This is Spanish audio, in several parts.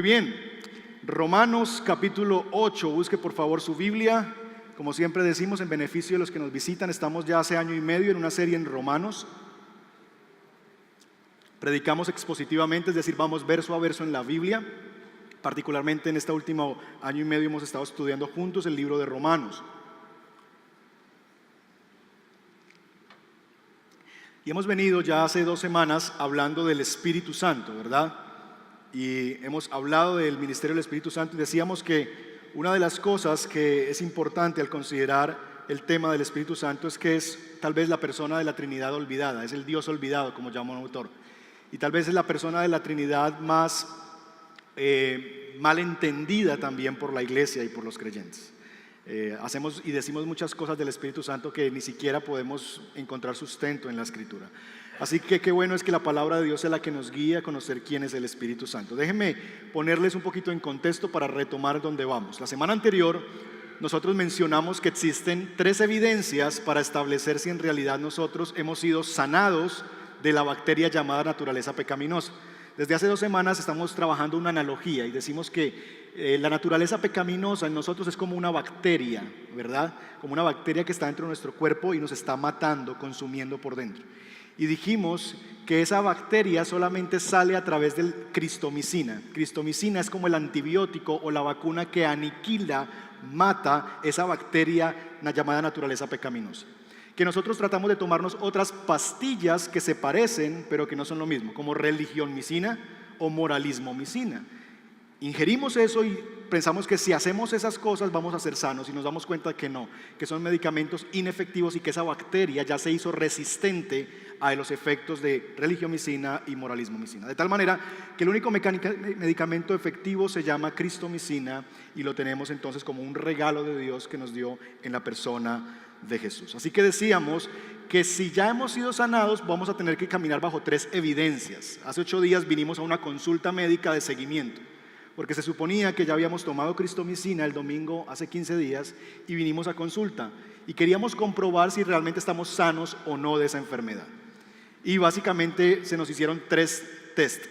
bien, Romanos capítulo 8, busque por favor su Biblia. Como siempre decimos, en beneficio de los que nos visitan, estamos ya hace año y medio en una serie en Romanos. Predicamos expositivamente, es decir, vamos verso a verso en la Biblia. Particularmente en este último año y medio hemos estado estudiando juntos el libro de Romanos. Y hemos venido ya hace 2 semanas hablando del Espíritu Santo, ¿verdad? Y hemos hablado del ministerio del Espíritu Santo y decíamos que una de las cosas que es importante al considerar el tema del Espíritu Santo es que es tal vez la persona de la Trinidad olvidada, es el Dios olvidado, como llama un autor. Y tal vez es la persona de la Trinidad más mal entendida también por la iglesia y por los creyentes. Hacemos y decimos muchas cosas del Espíritu Santo que ni siquiera podemos encontrar sustento en la Escritura. Así que qué bueno es que la palabra de Dios es la que nos guía a conocer quién es el Espíritu Santo. Déjenme ponerles un poquito en contexto para retomar dónde vamos. La semana anterior nosotros mencionamos que existen 3 evidencias para establecer si en realidad nosotros hemos sido sanados de la bacteria llamada naturaleza pecaminosa. Desde hace 2 semanas estamos trabajando una analogía y decimos que la naturaleza pecaminosa en nosotros es como una bacteria, ¿verdad? Como una bacteria que está dentro de nuestro cuerpo y nos está matando, consumiendo por dentro. Y dijimos que esa bacteria solamente sale a través del cristomicina. Cristomicina es como el antibiótico o la vacuna que aniquila, mata esa bacteria llamada naturaleza pecaminosa. Que nosotros tratamos de tomarnos otras pastillas que se parecen, pero que no son lo mismo, como religionmicina o moralismomicina. Ingerimos eso y pensamos que si hacemos esas cosas vamos a ser sanos y nos damos cuenta que no, que son medicamentos inefectivos y que esa bacteria ya se hizo resistente a los efectos de religionmicina y moralismomicina. De tal manera que el único medicamento efectivo se llama cristomicina y lo tenemos entonces como un regalo de Dios que nos dio en la persona de Jesús. Así que decíamos que si ya hemos sido sanados vamos a tener que caminar bajo 3 evidencias. Hace 8 días vinimos a una consulta médica de seguimiento, porque se suponía que ya habíamos tomado cristomicina el domingo hace 15 días y vinimos a consulta y queríamos comprobar si realmente estamos sanos o no de esa enfermedad. Y básicamente se nos hicieron 3 test,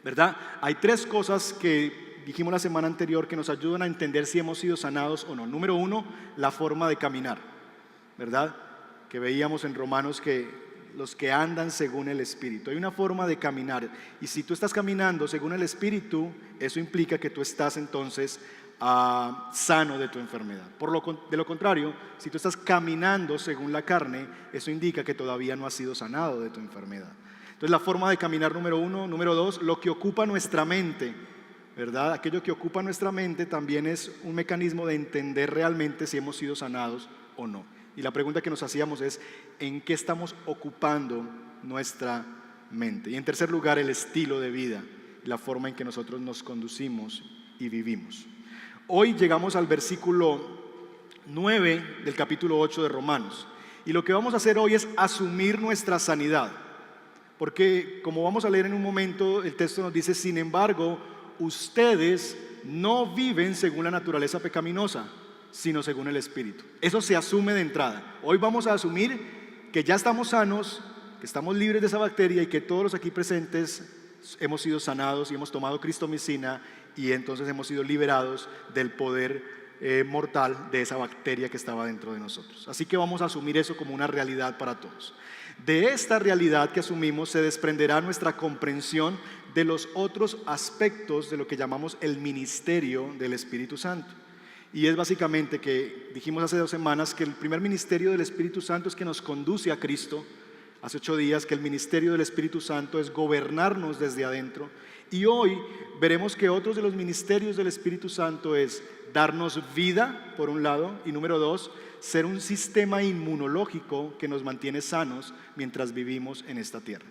¿verdad? Hay 3 cosas que dijimos la semana anterior que nos ayudan a entender si hemos sido sanados o no. Número 1, la forma de caminar, ¿verdad? Que veíamos en Romanos que los que andan según el Espíritu. Hay una forma de caminar y si tú estás caminando según el Espíritu, eso implica que tú estás entonces sano de tu enfermedad. De lo contrario, si tú estás caminando según la carne, eso indica que todavía no has sido sanado de tu enfermedad. Entonces la forma de caminar número 1, número 2, lo que ocupa nuestra mente, ¿verdad? Aquello que ocupa nuestra mente también es un mecanismo de entender realmente si hemos sido sanados o no. Y la pregunta que nos hacíamos es, ¿en qué estamos ocupando nuestra mente? Y en tercer lugar, el estilo de vida, la forma en que nosotros nos conducimos y vivimos. Hoy llegamos al versículo 9 del capítulo 8 de Romanos. Y lo que vamos a hacer hoy es asumir nuestra sanidad. Porque, como vamos a leer en un momento, el texto nos dice, sin embargo, ustedes no viven según la naturaleza pecaminosa, sino según el Espíritu. Eso se asume de entrada. Hoy vamos a asumir que ya estamos sanos, que estamos libres de esa bacteria y que todos los aquí presentes hemos sido sanados y hemos tomado cristomicina y entonces hemos sido liberados del poder mortal de esa bacteria que estaba dentro de nosotros. Así que vamos a asumir eso como una realidad para todos. De esta realidad que asumimos se desprenderá nuestra comprensión de los otros aspectos de lo que llamamos el ministerio del Espíritu Santo. Y es básicamente que dijimos hace 2 semanas que el primer ministerio del Espíritu Santo es que nos conduce a Cristo. Hace 8 días que el ministerio del Espíritu Santo es gobernarnos desde adentro. Y hoy veremos que otros de los ministerios del Espíritu Santo es darnos vida, por un lado, y número 2, ser un sistema inmunológico que nos mantiene sanos mientras vivimos en esta tierra.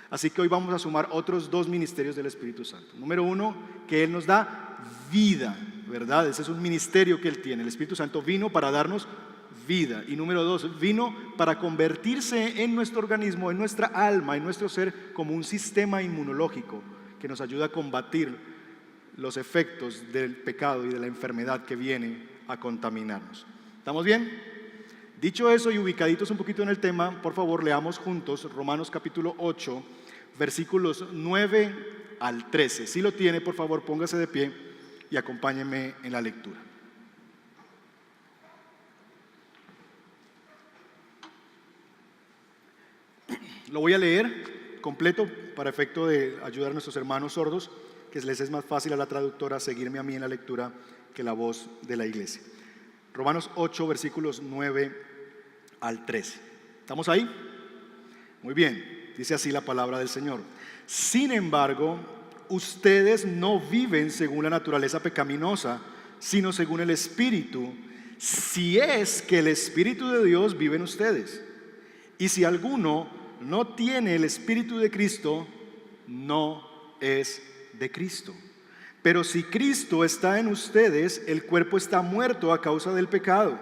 Así que hoy vamos a sumar otros 2 ministerios del Espíritu Santo. Número 1, que Él nos da vida, ¿verdad? Ese es un ministerio que Él tiene. El Espíritu Santo vino para darnos vida. Y número 2, vino para convertirse en nuestro organismo, en nuestra alma, en nuestro ser, como un sistema inmunológico que nos ayuda a combatir los efectos del pecado y de la enfermedad que viene a contaminarnos. ¿Estamos bien? Dicho eso y ubicaditos un poquito en el tema, por favor leamos juntos Romanos capítulo 8, versículos 9 al 13. Si lo tiene, por favor, póngase de pie y acompáñenme en la lectura. Lo voy a leer completo para efecto de ayudar a nuestros hermanos sordos, que les es más fácil a la traductora seguirme a mí en la lectura que la voz de la iglesia. Romanos 8, versículos 9 al 13. ¿Estamos ahí? Muy bien, dice así la palabra del Señor. Sin embargo, ustedes no viven según la naturaleza pecaminosa, sino según el Espíritu, si es que el Espíritu de Dios vive en ustedes. Y si alguno no tiene el Espíritu de Cristo, no es de Cristo. Pero si Cristo está en ustedes, el cuerpo está muerto a causa del pecado,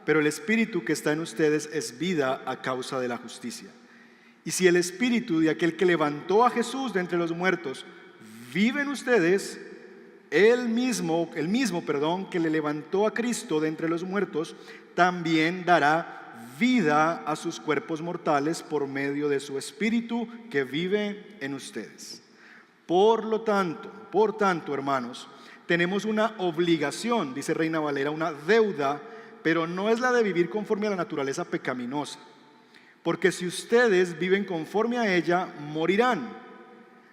pero el Espíritu que está en ustedes es vida a causa de la justicia. Y si el Espíritu de aquel que levantó a Jesús de entre los muertos vive en ustedes, el mismo que le levantó a Cristo de entre los muertos, también dará vida a sus cuerpos mortales por medio de su Espíritu que vive en ustedes. Por tanto, hermanos, tenemos una obligación, dice Reina Valera, una deuda, pero no es la de vivir conforme a la naturaleza pecaminosa. Porque si ustedes viven conforme a ella, morirán.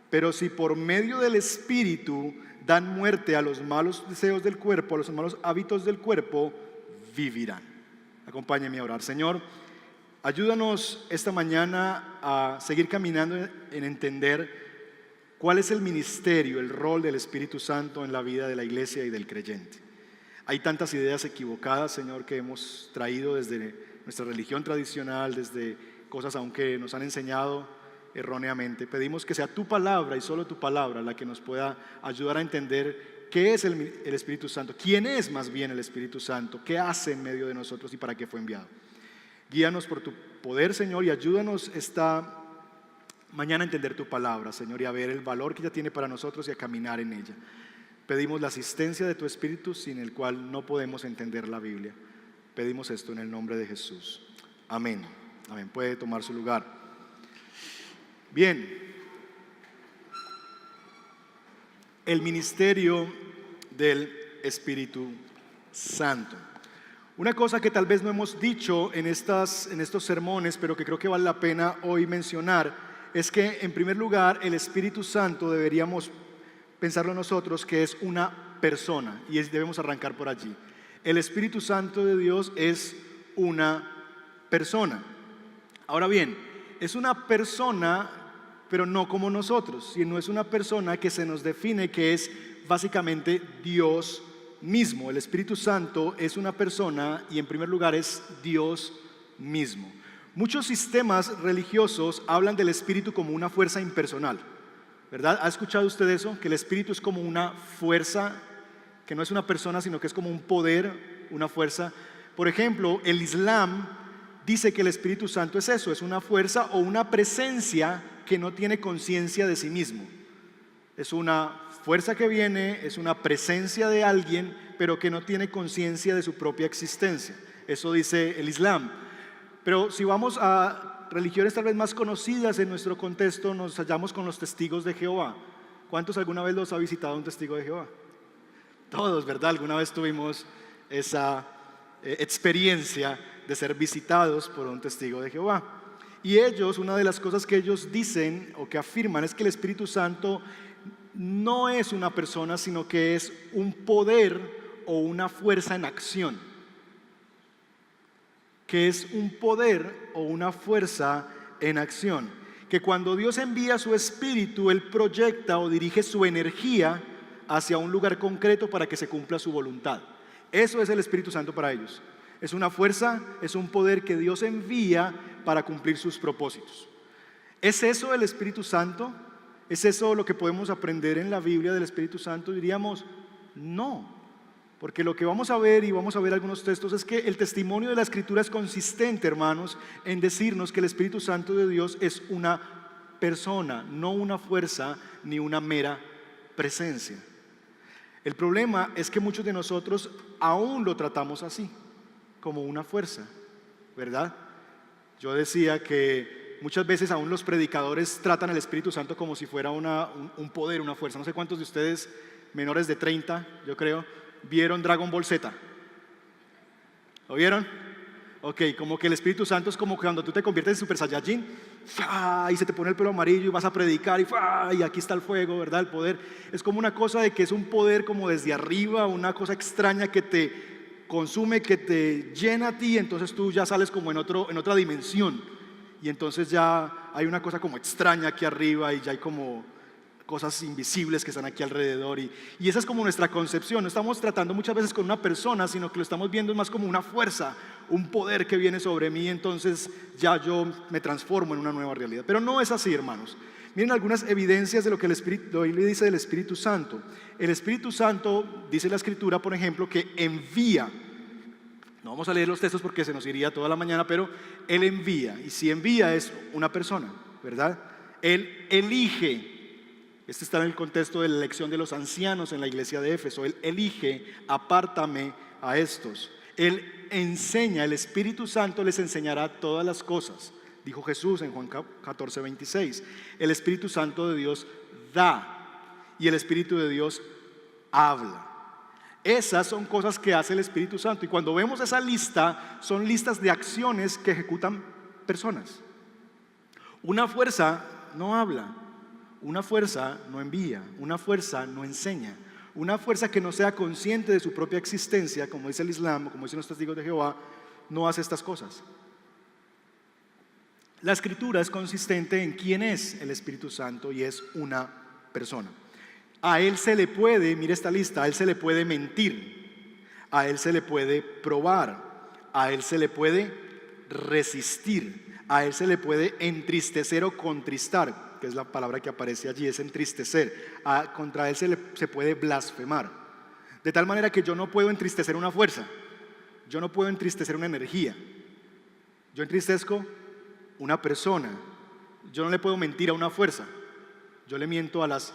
Pero si por medio del Espíritu dan muerte a los malos deseos del cuerpo, a los malos hábitos del cuerpo, vivirán. Acompáñenme a orar. Señor, ayúdanos esta mañana a seguir caminando en entender cuál es el ministerio, el rol del Espíritu Santo en la vida de la iglesia y del creyente. Hay tantas ideas equivocadas, Señor, que hemos traído desde nuestra religión tradicional, desde cosas aunque nos han enseñado erróneamente. Pedimos que sea tu palabra y solo tu palabra la que nos pueda ayudar a entender qué es el Espíritu Santo, quién es más bien el Espíritu Santo, qué hace en medio de nosotros y para qué fue enviado. Guíanos por tu poder, Señor, y ayúdanos esta mañana a entender tu palabra, Señor, y a ver el valor que ella tiene para nosotros y a caminar en ella. Pedimos la asistencia de tu Espíritu, sin el cual no podemos entender la Biblia. Pedimos esto en el nombre de Jesús. Amén. Amén. Puede tomar su lugar. Bien. El ministerio del Espíritu Santo. Una cosa que tal vez no hemos dicho en estos sermones, pero que creo que vale la pena hoy mencionar, es que en primer lugar el Espíritu Santo deberíamos pensarlo nosotros que es una persona, y debemos arrancar por allí. El Espíritu Santo de Dios es una persona. Ahora bien, es una persona, pero no como nosotros, sino es una persona que se nos define que es básicamente Dios mismo. El Espíritu Santo es una persona y en primer lugar es Dios mismo. Muchos sistemas religiosos hablan del Espíritu como una fuerza impersonal, ¿verdad? ¿Ha escuchado usted eso? Que el Espíritu es como una fuerza, que no es una persona, sino que es como un poder, una fuerza. Por ejemplo, el Islam dice que el Espíritu Santo es eso, es una fuerza o una presencia que no tiene conciencia de sí mismo. Es una fuerza que viene, es una presencia de alguien, pero que no tiene conciencia de su propia existencia. Eso dice el Islam. Pero si vamos a religiones tal vez más conocidas en nuestro contexto, nos hallamos con los testigos de Jehová. ¿Cuántos alguna vez los ha visitado un testigo de Jehová? Todos, ¿verdad? Alguna vez tuvimos esa experiencia de ser visitados por un testigo de Jehová. Y ellos, una de las cosas que ellos dicen o que afirman es que el Espíritu Santo no es una persona, sino que es un poder o una fuerza en acción. Que es un poder o una fuerza en acción. Que cuando Dios envía su Espíritu, Él proyecta o dirige su energía hacia un lugar concreto para que se cumpla su voluntad. Eso es el Espíritu Santo para ellos. Es una fuerza, es un poder que Dios envía para cumplir sus propósitos. ¿Es eso el Espíritu Santo? ¿Es eso lo que podemos aprender en la Biblia del Espíritu Santo? Diríamos, no. Porque lo que vamos a ver, y vamos a ver algunos textos, es que el testimonio de la Escritura es consistente, hermanos, en decirnos que el Espíritu Santo de Dios es una persona, no una fuerza ni una mera presencia. El problema es que muchos de nosotros aún lo tratamos así, como una fuerza, ¿verdad? Yo decía que muchas veces aún los predicadores tratan al Espíritu Santo como si fuera un poder, una fuerza. No sé cuántos de ustedes, menores de 30, yo creo, vieron Dragon Ball Z. ¿Lo vieron? Ok, como que el Espíritu Santo es como cuando tú te conviertes en Super Saiyajin, ¡fua! Y se te pone el pelo amarillo y vas a predicar y, ¡fua! Y aquí está el fuego, ¿verdad? El poder. Es como una cosa de que es un poder como desde arriba, una cosa extraña que te consume, que te llena a ti, entonces tú ya sales como en otra dimensión. Y entonces ya hay una cosa como extraña aquí arriba y ya hay como cosas invisibles que están aquí alrededor y esa es como nuestra concepción. No estamos tratando muchas veces con una persona, sino que lo estamos viendo más como una fuerza, un poder que viene sobre mí, entonces ya yo me transformo en una nueva realidad. Pero no es así, hermanos. Miren algunas evidencias de lo que la Biblia dice del Espíritu Santo. El Espíritu Santo, dice la Escritura, por ejemplo, que envía. No vamos a leer los textos porque se nos iría toda la mañana, pero Él envía, y si envía es una persona, ¿verdad? Él elige. Este está en el contexto de la elección de los ancianos en la iglesia de Éfeso. Él elige, apártame a estos. Él enseña, el Espíritu Santo les enseñará todas las cosas, dijo Jesús en Juan 14:26. El Espíritu Santo de Dios da y el Espíritu de Dios habla. Esas son cosas que hace el Espíritu Santo, y cuando vemos esa lista, son listas de acciones que ejecutan personas. Una fuerza no habla. Una fuerza no envía, una fuerza no enseña, una fuerza que no sea consciente de su propia existencia, como dice el Islam, como dicen los testigos de Jehová, no hace estas cosas. La Escritura es consistente en quién es el Espíritu Santo y es una persona. A Él se le puede, mire esta lista, a Él se le puede mentir, a Él se le puede probar, a Él se le puede resistir, a Él se le puede entristecer o contristar, que es la palabra que aparece allí, es entristecer. Contra Él se puede blasfemar. De tal manera que yo no puedo entristecer una fuerza, yo no puedo entristecer una energía, yo entristezco una persona. Yo no le puedo mentir a una fuerza, yo le miento a las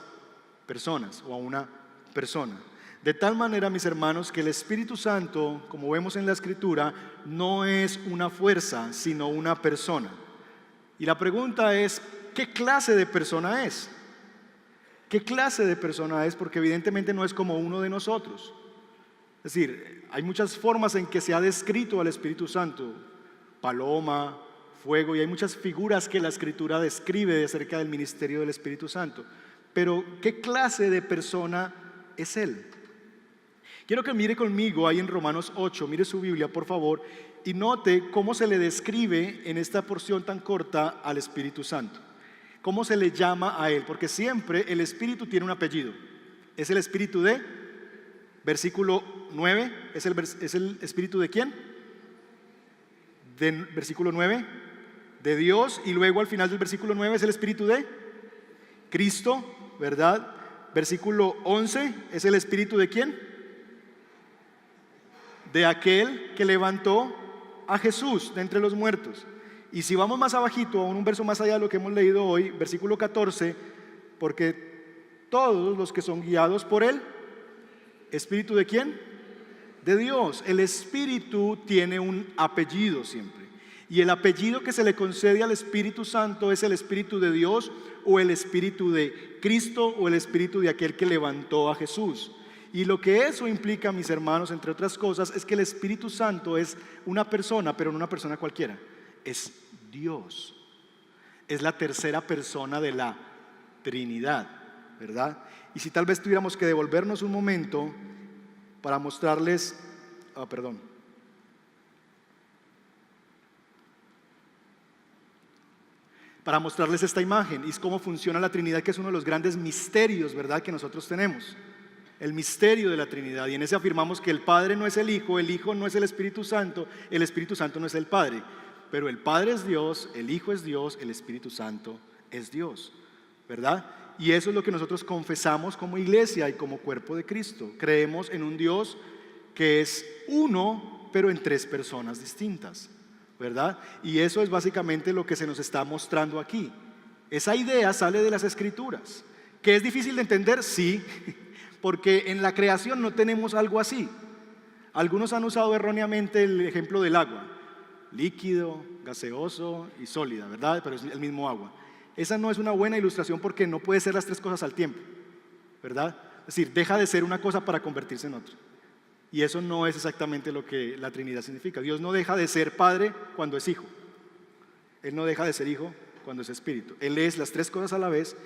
personas o a una persona. De tal manera, mis hermanos, que el Espíritu Santo, como vemos en la Escritura, no es una fuerza, sino una persona. Y la pregunta es, ¿qué clase de persona es? ¿Qué clase de persona es? Porque evidentemente no es como uno de nosotros. Es decir, hay muchas formas en que se ha descrito al Espíritu Santo: paloma, fuego, y hay muchas figuras que la Escritura describe acerca del ministerio del Espíritu Santo. Pero ¿qué clase de persona es Él? Quiero que mire conmigo ahí en Romanos 8, mire su Biblia por favor, y note cómo se le describe en esta porción tan corta al Espíritu Santo. ¿Cómo se le llama a Él? Porque siempre el Espíritu tiene un apellido. Es el Espíritu de, versículo 9, ¿es el Espíritu de quién? De, versículo 9, de Dios, y luego al final del versículo 9 es el Espíritu de Cristo, ¿verdad? Versículo 11, ¿es el Espíritu de quién? De aquel que levantó a Jesús de entre los muertos. Y si vamos más abajito, a un verso más allá de lo que hemos leído hoy, versículo 14, porque todos los que son guiados por Él, ¿Espíritu de quién? De Dios. El Espíritu tiene un apellido siempre, y el apellido que se le concede al Espíritu Santo es el Espíritu de Dios, o el Espíritu de Cristo, o el Espíritu de aquel que levantó a Jesús. Y lo que eso implica, mis hermanos, entre otras cosas, es que el Espíritu Santo es una persona, pero no una persona cualquiera. Es Dios. Es la tercera persona de la Trinidad, ¿verdad? Y si tal vez tuviéramos que devolvernos un momento para mostrarles, para mostrarles esta imagen y cómo funciona la Trinidad, que es uno de los grandes misterios, ¿verdad?, que nosotros tenemos. El misterio de la Trinidad, y en ese afirmamos que el Padre no es el Hijo no es el Espíritu Santo no es el Padre, pero el Padre es Dios, el Hijo es Dios, el Espíritu Santo es Dios, ¿verdad? Y eso es lo que nosotros confesamos como iglesia y como cuerpo de Cristo. Creemos en un Dios que es uno, pero en tres personas distintas, ¿verdad? Y eso es básicamente lo que se nos está mostrando aquí. Esa idea sale de las Escrituras. ¿Que es difícil de entender? Sí, porque en la creación no tenemos algo así. Algunos han usado erróneamente el ejemplo del agua. líquido, gaseoso y sólida, ¿verdad? Pero es el mismo agua. Esa no es una buena ilustración porque no puede ser las tres cosas al tiempo, ¿verdad? Es decir, deja de ser una cosa para convertirse en otra. Y eso no es exactamente lo que la Trinidad significa. Dios no deja de ser Padre cuando es Hijo. Él no deja de ser Hijo cuando es Espíritu. Él es las tres cosas a la vez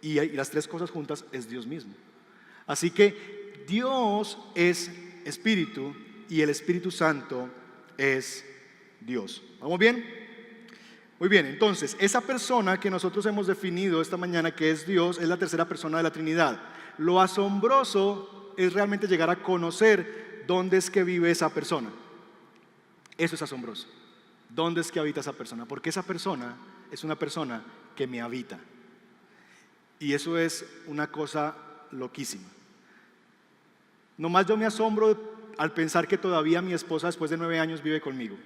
y las tres cosas juntas es Dios mismo. Así que Dios es Espíritu y el Espíritu Santo es Dios. ¿Vamos bien? Muy bien, entonces, esa persona que nosotros hemos definido esta mañana, que es Dios, es la tercera persona de la Trinidad. Lo asombroso es realmente llegar a conocer dónde es que vive esa persona. Eso es asombroso. ¿Dónde es que habita esa persona? Porque esa persona es una persona que me habita. Y eso es una cosa loquísima. Nomás yo me asombro al pensar que todavía mi esposa después de 9 años vive conmigo.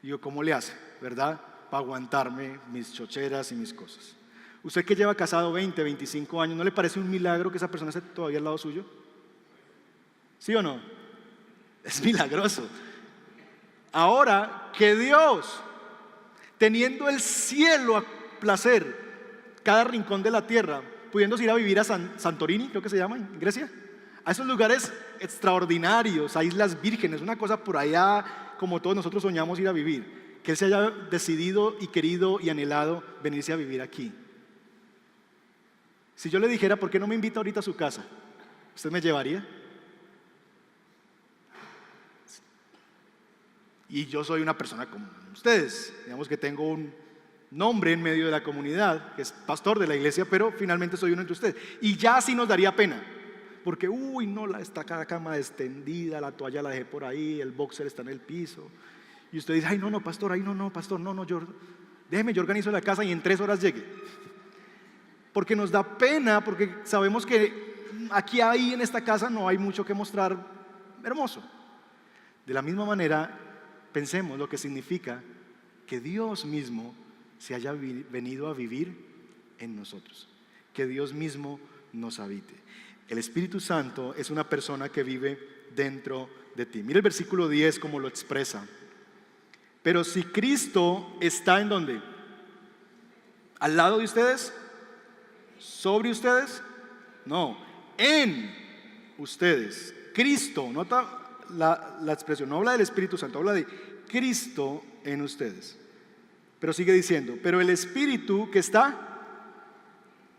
Y yo, ¿cómo le hace? ¿Verdad? Para aguantarme mis chocheras y mis cosas. Usted que lleva casado 20, 25 años, ¿no le parece un milagro que esa persona esté todavía al lado suyo? ¿Sí o no? Es milagroso. Ahora que Dios, teniendo el cielo a placer, cada rincón de la tierra, pudiéndose ir a vivir a Santorini, creo que se llama en Grecia, a esos lugares extraordinarios, a Islas Vírgenes, una cosa por allá como todos nosotros soñamos ir a vivir, que Él se haya decidido y querido y anhelado venirse a vivir aquí. Si yo le dijera, ¿por qué no me invita ahorita a su casa? ¿Usted me llevaría? Y yo soy una persona como ustedes, digamos que tengo un nombre en medio de la comunidad, que es pastor de la iglesia, pero finalmente soy uno entre ustedes. Y ya así nos daría pena, porque uy, no, está cada cama extendida, la toalla la dejé por ahí, el boxer está en el piso. Y usted dice, ay, no, pastor, pastor, déjeme, yo organizo la casa y en 3 horas llegue. Porque nos da pena, porque sabemos que aquí ahí en esta casa no hay mucho que mostrar hermoso. De la misma manera, pensemos lo que significa que Dios mismo se haya venido a vivir en nosotros, que Dios mismo nos habite. El Espíritu Santo es una persona que vive dentro de ti. Mira el versículo 10 como lo expresa. Pero si Cristo está ¿en dónde? ¿Al lado de ustedes? ¿Sobre ustedes? No, en ustedes. Cristo, nota la expresión, no habla del Espíritu Santo, habla de Cristo en ustedes. Pero sigue diciendo, pero el Espíritu que está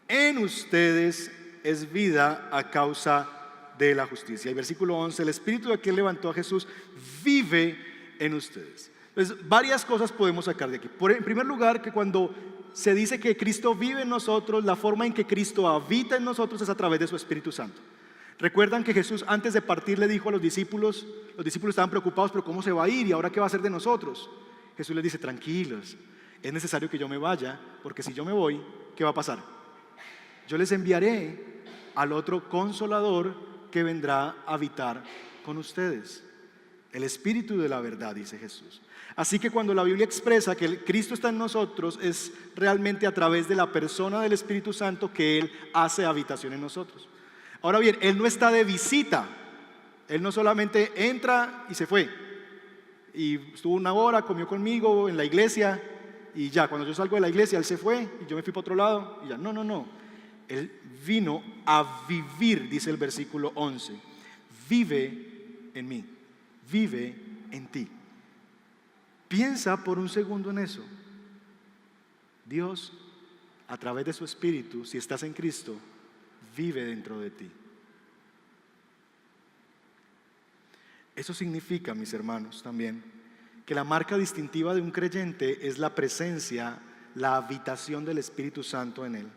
en ustedes es vida a causa de la justicia. Y versículo 11, el Espíritu de aquel levantó a Jesús vive en ustedes. Entonces, varias cosas podemos sacar de aquí. En primer lugar, que cuando se dice que Cristo vive en nosotros, la forma en que Cristo habita en nosotros es a través de su Espíritu Santo. Recuerdan que Jesús antes de partir le dijo a los discípulos estaban preocupados, pero ¿cómo se va a ir? ¿Y ahora qué va a hacer de nosotros? Jesús les dice, tranquilos, es necesario que yo me vaya, porque si yo me voy, ¿qué va a pasar? Yo les enviaré al otro Consolador que vendrá a habitar con ustedes. El Espíritu de la verdad, dice Jesús. Así que cuando la Biblia expresa que Cristo está en nosotros, es realmente a través de la persona del Espíritu Santo que Él hace habitación en nosotros. Ahora bien, Él no está de visita. Él no solamente entra y se fue. Y estuvo 1 hora, comió conmigo en la iglesia y ya, cuando yo salgo de la iglesia, Él se fue y yo me fui para otro lado y ya. No. Él vino a vivir, dice el versículo 11. Vive en mí, vive en ti. Piensa por un segundo en eso. Dios, a través de su Espíritu, si estás en Cristo, vive dentro de ti. Eso significa, mis hermanos, también, que la marca distintiva de un creyente es la presencia, la habitación del Espíritu Santo en él.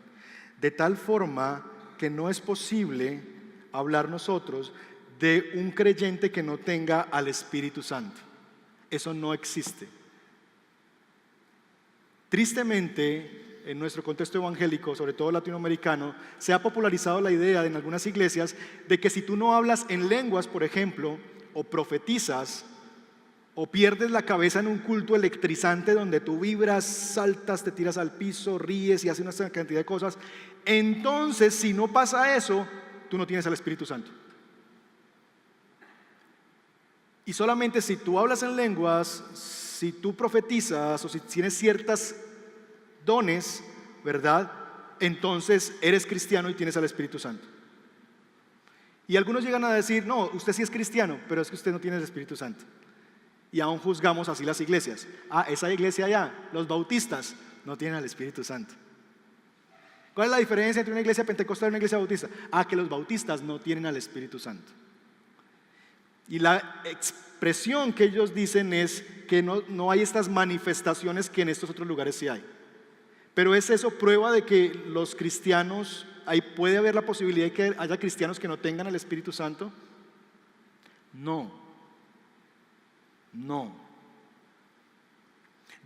De tal forma que no es posible hablar nosotros de un creyente que no tenga al Espíritu Santo. Eso no existe. Tristemente, en nuestro contexto evangélico, sobre todo latinoamericano, se ha popularizado la idea en algunas iglesias de que si tú no hablas en lenguas, por ejemplo, o profetizas, o pierdes la cabeza en un culto electrizante donde tú vibras, saltas, te tiras al piso, ríes y haces una cantidad de cosas, entonces si no pasa eso, tú no tienes al Espíritu Santo. Y solamente si tú hablas en lenguas, si tú profetizas o si tienes ciertas dones, ¿verdad? Entonces eres cristiano y tienes al Espíritu Santo. Y algunos llegan a decir, no, usted sí es cristiano, pero es que usted no tiene el Espíritu Santo. Y aún juzgamos así las iglesias. Esa iglesia allá, los bautistas, no tienen al Espíritu Santo. ¿Cuál es la diferencia entre una iglesia pentecostal y una iglesia bautista? Que los bautistas no tienen al Espíritu Santo. Y la expresión que ellos dicen es que no hay estas manifestaciones que en estos otros lugares sí hay. Pero ¿es eso prueba de que los cristianos, ahí puede haber la posibilidad de que haya cristianos que no tengan el Espíritu Santo? No.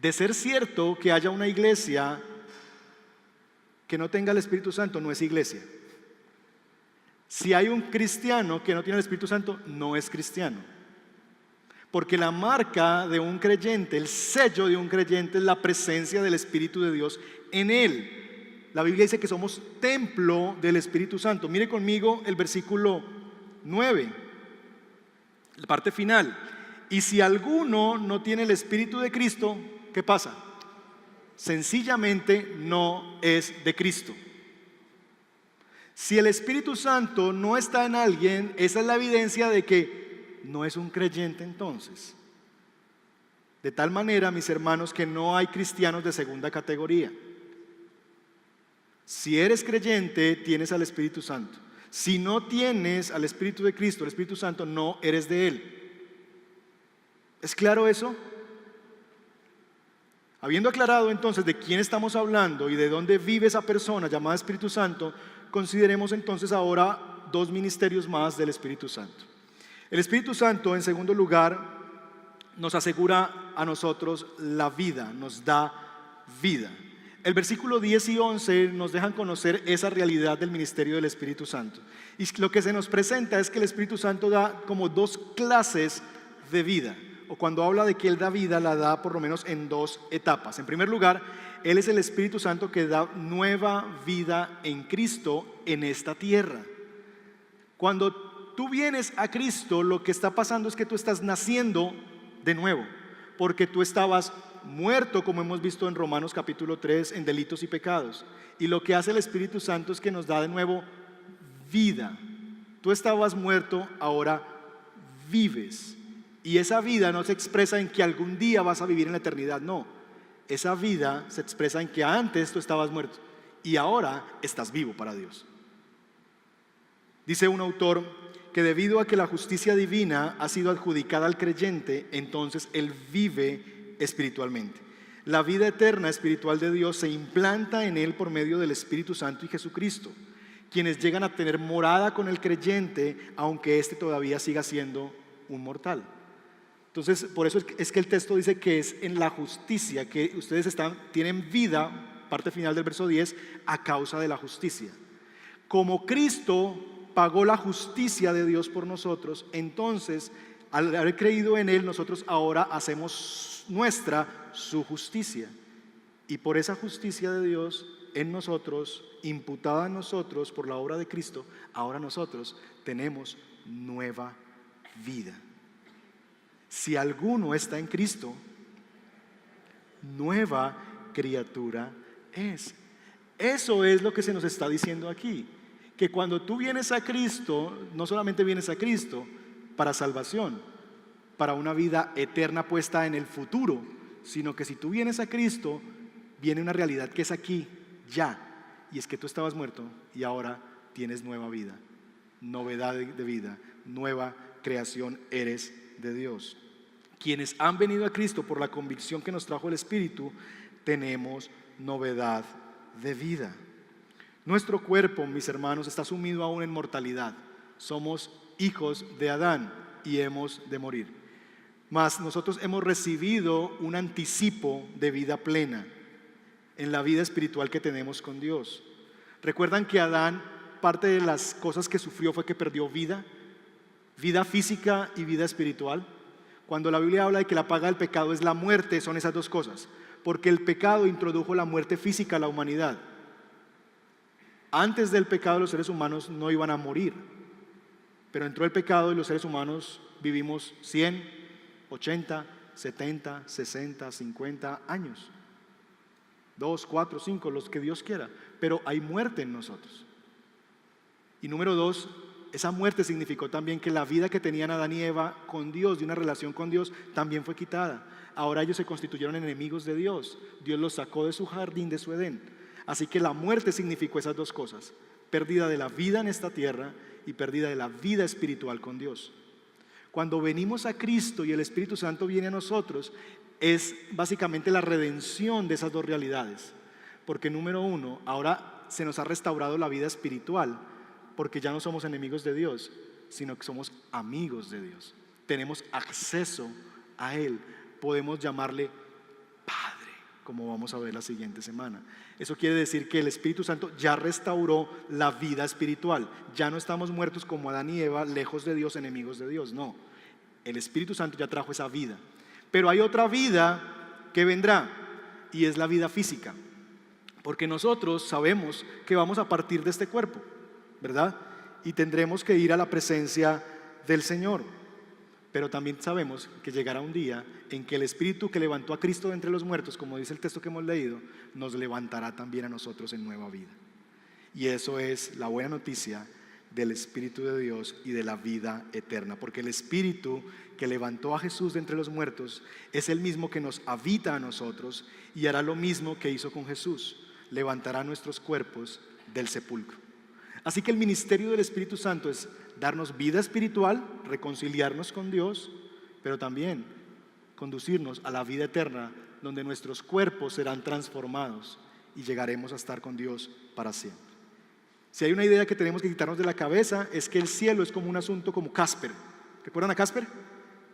De ser cierto que haya una iglesia que no tenga el Espíritu Santo, no es iglesia. Si hay un cristiano que no tiene el Espíritu Santo, no es cristiano. Porque la marca de un creyente, el sello de un creyente es la presencia del Espíritu de Dios en él. La Biblia dice que somos templo del Espíritu Santo. Mire conmigo el versículo 9, la parte final. Y si alguno no tiene el Espíritu de Cristo, ¿qué pasa? Sencillamente no es de Cristo. Si el Espíritu Santo no está en alguien, esa es la evidencia de que no es un creyente entonces. De tal manera, mis hermanos, que no hay cristianos de segunda categoría. Si eres creyente, tienes al Espíritu Santo. Si no tienes al Espíritu de Cristo, el Espíritu Santo, no eres de Él. ¿Es claro eso? Habiendo aclarado entonces de quién estamos hablando y de dónde vive esa persona llamada Espíritu Santo, consideremos entonces ahora dos ministerios más del Espíritu Santo. El Espíritu Santo, en segundo lugar, nos asegura a nosotros la vida, nos da vida. El versículo 10 y 11 nos dejan conocer esa realidad del ministerio del Espíritu Santo. Y lo que se nos presenta es que el Espíritu Santo da como dos clases de vida. O cuando habla de que Él da vida, la da por lo menos en dos etapas. En primer lugar, Él es el Espíritu Santo que da nueva vida en Cristo en esta tierra. Cuando tú vienes a Cristo, lo que está pasando es que tú estás naciendo de nuevo, porque tú estabas muerto, como hemos visto en Romanos capítulo 3, en delitos y pecados. Y lo que hace el Espíritu Santo es que nos da de nuevo vida. Tú estabas muerto, ahora vives. Y esa vida no se expresa en que algún día vas a vivir en la eternidad, no. Esa vida se expresa en que antes tú estabas muerto y ahora estás vivo para Dios. Dice un autor que debido a que la justicia divina ha sido adjudicada al creyente, entonces él vive espiritualmente. La vida eterna espiritual de Dios se implanta en él por medio del Espíritu Santo y Jesucristo, quienes llegan a tener morada con el creyente, aunque éste todavía siga siendo un mortal. Entonces, por eso es que el texto dice que es en la justicia que ustedes tienen vida, parte final del verso 10, a causa de la justicia. Como Cristo pagó la justicia de Dios por nosotros, entonces, al haber creído en Él, nosotros ahora hacemos nuestra su justicia. Y por esa justicia de Dios en nosotros, imputada en nosotros por la obra de Cristo, ahora nosotros tenemos nueva vida. Si alguno está en Cristo, nueva criatura es. Eso es lo que se nos está diciendo aquí. Que cuando tú vienes a Cristo, no solamente vienes a Cristo para salvación, para una vida eterna puesta en el futuro, sino que si tú vienes a Cristo, viene una realidad que es aquí, ya. Y es que tú estabas muerto y ahora tienes nueva vida, novedad de vida, nueva creación eres de Dios. Quienes han venido a Cristo por la convicción que nos trajo el Espíritu, tenemos novedad de vida. Nuestro cuerpo, mis hermanos, está sumido aún en mortalidad. Somos hijos de Adán y hemos de morir. Mas nosotros hemos recibido un anticipo de vida plena en la vida espiritual que tenemos con Dios. ¿Recuerdan que Adán, parte de las cosas que sufrió fue que perdió vida física y vida espiritual? Cuando la Biblia habla de que la paga del pecado es la muerte, son esas dos cosas. Porque el pecado introdujo la muerte física a la humanidad. Antes del pecado los seres humanos no iban a morir. Pero entró el pecado y los seres humanos vivimos 100, 80, 70, 60, 50 años. 2, 4, 5, los que Dios quiera. Pero hay muerte en nosotros. Y número 2, esa muerte significó también que la vida que tenían Adán y Eva con Dios, de una relación con Dios, también fue quitada. Ahora ellos se constituyeron enemigos de Dios. Dios los sacó de su jardín, de su Edén. Así que la muerte significó esas dos cosas: pérdida de la vida en esta tierra y pérdida de la vida espiritual con Dios. Cuando venimos a Cristo y el Espíritu Santo viene a nosotros, es básicamente la redención de esas dos realidades. Porque número 1, ahora se nos ha restaurado la vida espiritual, porque ya no somos enemigos de Dios, sino que somos amigos de Dios. Tenemos acceso a Él, podemos llamarle Padre, como vamos a ver la siguiente semana. Eso quiere decir que el Espíritu Santo ya restauró la vida espiritual. Ya no estamos muertos como Adán y Eva, lejos de Dios, enemigos de Dios. No, el Espíritu Santo ya trajo esa vida. Pero hay otra vida que vendrá, y es la vida física. Porque nosotros sabemos que vamos a partir de este cuerpo, ¿verdad? Y tendremos que ir a la presencia del Señor. Pero también sabemos que llegará un día en que el Espíritu que levantó a Cristo de entre los muertos, como dice el texto que hemos leído, nos levantará también a nosotros en nueva vida. Y eso es la buena noticia del Espíritu de Dios y de la vida eterna. Porque el Espíritu que levantó a Jesús de entre los muertos es el mismo que nos habita a nosotros y hará lo mismo que hizo con Jesús: levantará nuestros cuerpos del sepulcro. Así que el ministerio del Espíritu Santo es darnos vida espiritual, reconciliarnos con Dios, pero también conducirnos a la vida eterna, donde nuestros cuerpos serán transformados y llegaremos a estar con Dios para siempre. Si hay una idea que tenemos que quitarnos de la cabeza, es que el cielo es como un asunto como Casper. ¿Recuerdan a Casper?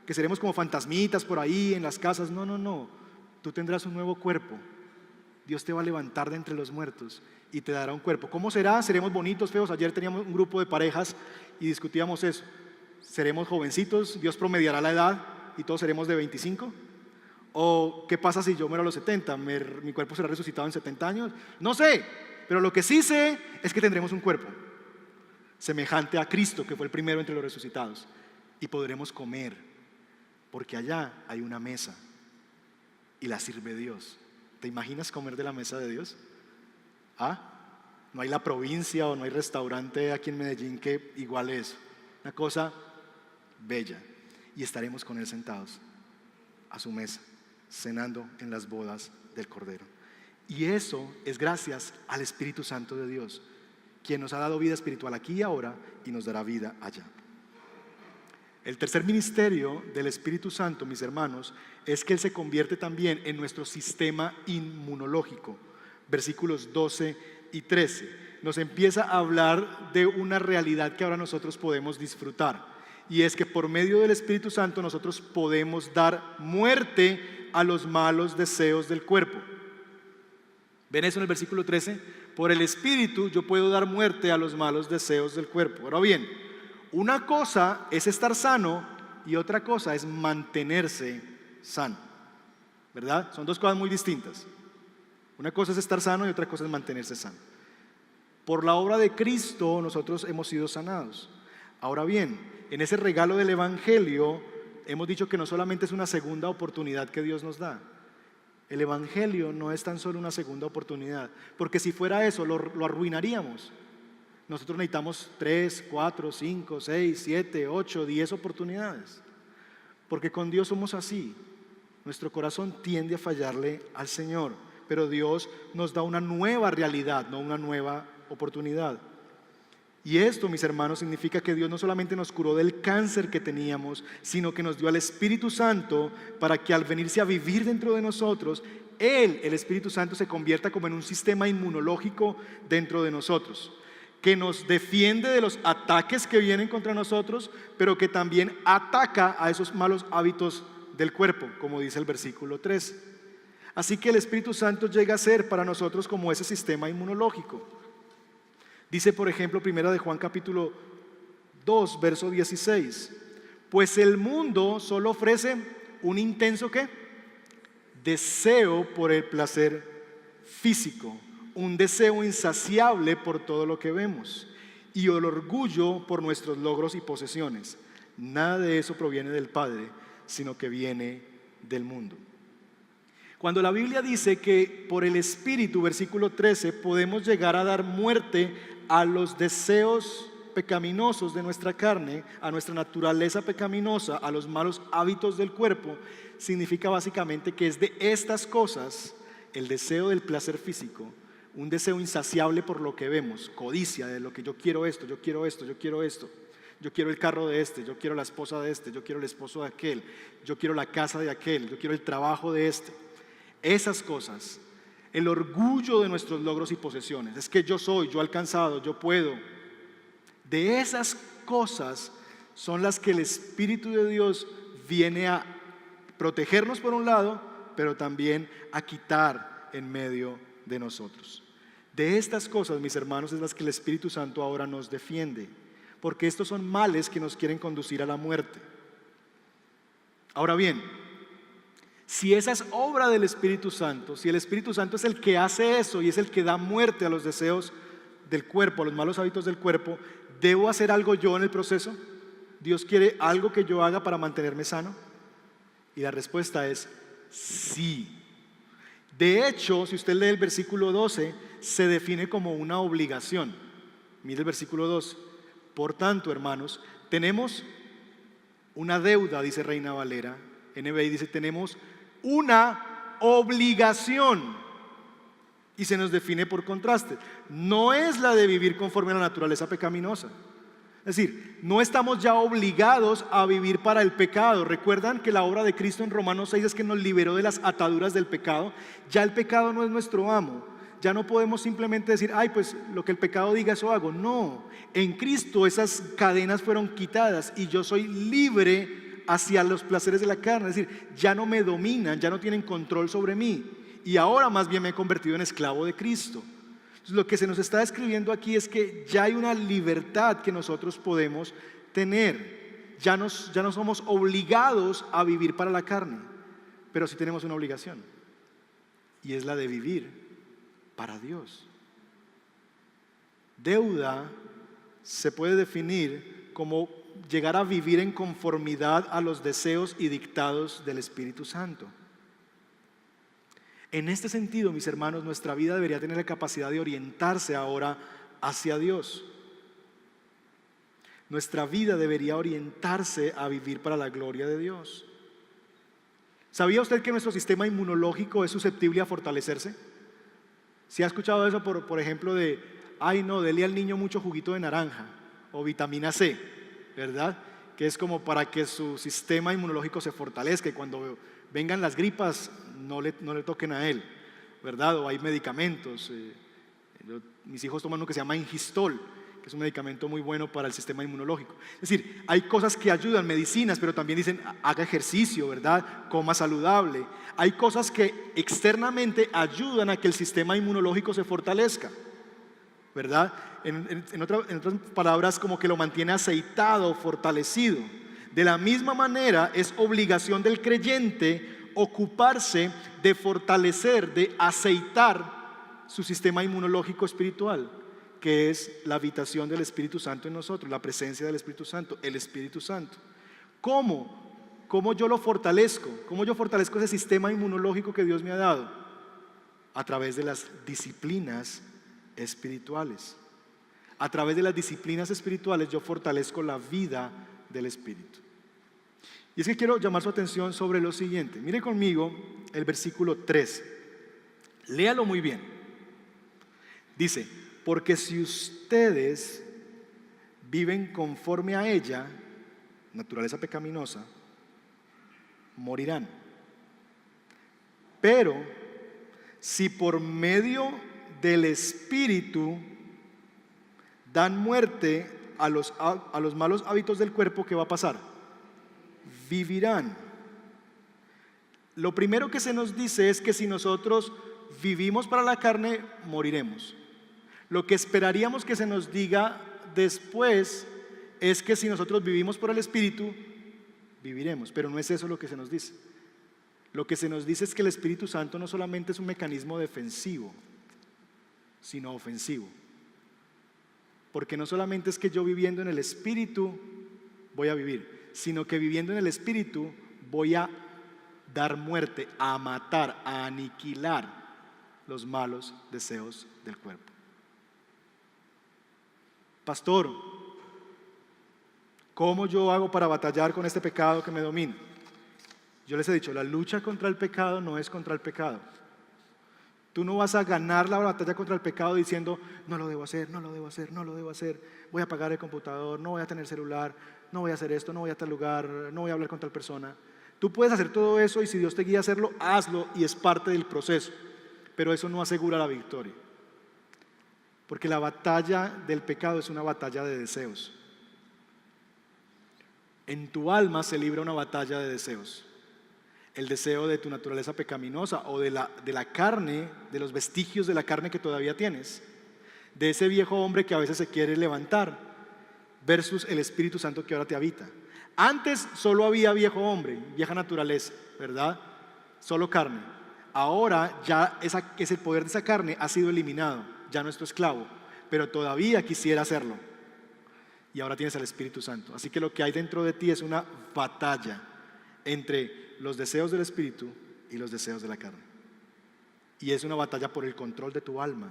Que seremos como fantasmitas por ahí en las casas. No, no, no. Tú tendrás un nuevo cuerpo. Dios te va a levantar de entre los muertos y te dará un cuerpo. ¿Cómo será? ¿Seremos bonitos, feos? Ayer teníamos un grupo de parejas y discutíamos eso. ¿Seremos jovencitos? ¿Dios promediará la edad y todos seremos de 25? ¿O qué pasa si yo muero a los 70? ¿Mi cuerpo será resucitado en 70 años? No sé, pero lo que sí sé es que tendremos un cuerpo semejante a Cristo, que fue el primero entre los resucitados, y podremos comer, porque allá hay una mesa y la sirve Dios. ¿Te imaginas comer de la mesa de Dios? ¿Ah? No hay la provincia o no hay restaurante aquí en Medellín que iguale eso. Una cosa bella. Y estaremos con Él sentados a su mesa, cenando en las bodas del Cordero. Y eso es gracias al Espíritu Santo de Dios, quien nos ha dado vida espiritual aquí y ahora y nos dará vida allá. El tercer ministerio del Espíritu Santo, mis hermanos, es que Él se convierte también en nuestro sistema inmunológico. Versículos 12 y 13. Nos empieza a hablar de una realidad que ahora nosotros podemos disfrutar. Y es que por medio del Espíritu Santo nosotros podemos dar muerte a los malos deseos del cuerpo. ¿Ven eso en el versículo 13? Por el Espíritu yo puedo dar muerte a los malos deseos del cuerpo. Ahora bien, una cosa es estar sano y otra cosa es mantenerse sano, ¿verdad? Son dos cosas muy distintas. Una cosa es estar sano y otra cosa es mantenerse sano. Por la obra de Cristo nosotros hemos sido sanados. Ahora bien, en ese regalo del Evangelio hemos dicho que no solamente es una segunda oportunidad que Dios nos da. El Evangelio no es tan solo una segunda oportunidad, porque si fuera eso lo arruinaríamos. Nosotros necesitamos 3, 4, 5, 6, 7, 8, 10 oportunidades, porque con Dios somos así. Nuestro corazón tiende a fallarle al Señor, pero Dios nos da una nueva realidad, no una nueva oportunidad. Y esto, mis hermanos, significa que Dios no solamente nos curó del cáncer que teníamos, sino que nos dio al Espíritu Santo para que al venirse a vivir dentro de nosotros, Él, el Espíritu Santo, se convierta como en un sistema inmunológico dentro de nosotros, que nos defiende de los ataques que vienen contra nosotros, pero que también ataca a esos malos hábitos del cuerpo, como dice el versículo 3. Así que el Espíritu Santo llega a ser para nosotros como ese sistema inmunológico. Dice, por ejemplo, primera de Juan capítulo 2, verso 16. Pues el mundo solo ofrece un intenso ¿qué? Deseo por el placer físico, un deseo insaciable por todo lo que vemos. y el orgullo por nuestros logros y posesiones. Nada de eso proviene del Padre, sino que viene del mundo. Cuando la Biblia dice que por el Espíritu, versículo 13, podemos llegar a dar muerte a los deseos pecaminosos de nuestra carne, a nuestra naturaleza pecaminosa, a los malos hábitos del cuerpo, significa básicamente que es de estas cosas, el deseo del placer físico, un deseo insaciable por lo que vemos, codicia de lo que yo quiero esto, yo quiero esto, yo quiero esto, yo quiero el carro de este, yo quiero la esposa de este, yo quiero el esposo de aquel, yo quiero la casa de aquel, yo quiero el trabajo de este. Esas cosas, el orgullo de nuestros logros y posesiones, es que yo soy, yo he alcanzado, yo puedo. De esas cosas son las que el Espíritu de Dios viene a protegernos por un lado, pero también a quitar en medio de nosotros. De estas cosas, mis hermanos, es las que el Espíritu Santo ahora nos defiende, porque estos son males que nos quieren conducir a la muerte. Ahora bien, si esa es obra del Espíritu Santo, si el Espíritu Santo es el que hace eso y es el que da muerte a los deseos del cuerpo, a los malos hábitos del cuerpo, ¿debo hacer algo yo en el proceso? ¿Dios quiere algo que yo haga para mantenerme sano? Y la respuesta es sí. De hecho, si usted lee el versículo 12, se define como una obligación. Mire el versículo 12. Por tanto, hermanos, tenemos una deuda, dice Reina Valera. NBI dice, tenemos una obligación. Y se nos define por contraste. No es la de vivir conforme a la naturaleza pecaminosa. Es decir, no estamos ya obligados a vivir para el pecado. Recuerdan que la obra de Cristo en Romanos 6 es que nos liberó de las ataduras del pecado. Ya el pecado no es nuestro amo. Ya no podemos simplemente decir, ay, pues lo que el pecado diga eso hago. No, en Cristo esas cadenas fueron quitadas y yo soy libre hacia los placeres de la carne. Es decir, ya no me dominan, ya no tienen control sobre mí. Y ahora más bien me he convertido en esclavo de Cristo. Lo que se nos está describiendo aquí es que ya hay una libertad que nosotros podemos tener. Ya no somos obligados a vivir para la carne, pero sí tenemos una obligación, y es la de vivir para Dios. Deuda se puede definir como llegar a vivir en conformidad a los deseos y dictados del Espíritu Santo. En este sentido, mis hermanos, nuestra vida debería tener la capacidad de orientarse ahora hacia Dios. Nuestra vida debería orientarse a vivir para la gloria de Dios. ¿Sabía usted que nuestro sistema inmunológico es susceptible a fortalecerse? ¿Sí ha escuchado eso, por ejemplo, de, ay no, dele al niño mucho juguito de naranja o vitamina C, ¿verdad? Que es como para que su sistema inmunológico se fortalezca y cuando vengan las gripas no le toquen a él, ¿verdad? O hay medicamentos. Mis hijos toman uno que se llama Ingistol, que es un medicamento muy bueno para el sistema inmunológico. Es decir, hay cosas que ayudan, medicinas, pero también dicen haga ejercicio, ¿verdad? Coma saludable. Hay cosas que externamente ayudan a que el sistema inmunológico se fortalezca, ¿verdad? En otras palabras, como que lo mantiene aceitado, fortalecido. De la misma manera, es obligación del creyente ocuparse de fortalecer, de aceitar su sistema inmunológico espiritual, que es la habitación del Espíritu Santo en nosotros, la presencia del Espíritu Santo, el Espíritu Santo. ¿Cómo yo lo fortalezco? ¿Cómo yo fortalezco ese sistema inmunológico que Dios me ha dado? A través de las disciplinas espirituales. A través de las disciplinas espirituales yo fortalezco la vida del Espíritu. Y es que quiero llamar su atención sobre lo siguiente. Mire conmigo el versículo 3. Léalo muy bien. Dice, porque si ustedes viven conforme a ella, naturaleza pecaminosa, morirán. Pero si por medio del Espíritu dan muerte a los malos hábitos del cuerpo, ¿qué va a pasar? Vivirán. Lo primero que se nos dice es que si nosotros vivimos para la carne, moriremos. Lo que esperaríamos que se nos diga después es que si nosotros vivimos por el Espíritu, viviremos, pero no es eso lo que se nos dice. Lo que se nos dice es que el Espíritu Santo no solamente es un mecanismo defensivo, sino ofensivo. porque no solamente es que yo viviendo en el Espíritu voy a vivir, sino que viviendo en el Espíritu voy a dar muerte, a matar, a aniquilar los malos deseos del cuerpo. Pastor, ¿cómo yo hago para batallar con este pecado que me domina? Yo les he dicho, la lucha contra el pecado no es contra el pecado. Tú no vas a ganar la batalla contra el pecado diciendo, no lo debo hacer, no lo debo hacer, no lo debo hacer, voy a apagar el computador, no voy a tener celular, no voy a hacer esto, no voy a tal lugar, no voy a hablar con tal persona. Tú puedes hacer todo eso y si Dios te guía a hacerlo, hazlo y es parte del proceso, pero eso no asegura la victoria. Porque la batalla del pecado es una batalla de deseos. En tu alma se libra una batalla de deseos. El deseo de tu naturaleza pecaminosa o de la carne, de los vestigios de la carne que todavía tienes, de ese viejo hombre que a veces se quiere levantar, versus el Espíritu Santo que ahora te habita. Antes solo había viejo hombre, vieja naturaleza, ¿verdad? Solo carne. Ahora ya ese poder de esa carne ha sido eliminado, ya no es tu esclavo, pero todavía quisiera hacerlo. Y ahora tienes al Espíritu Santo. Así que lo que hay dentro de ti es una batalla entre los deseos del Espíritu y los deseos de la carne. Y es una batalla por el control de tu alma,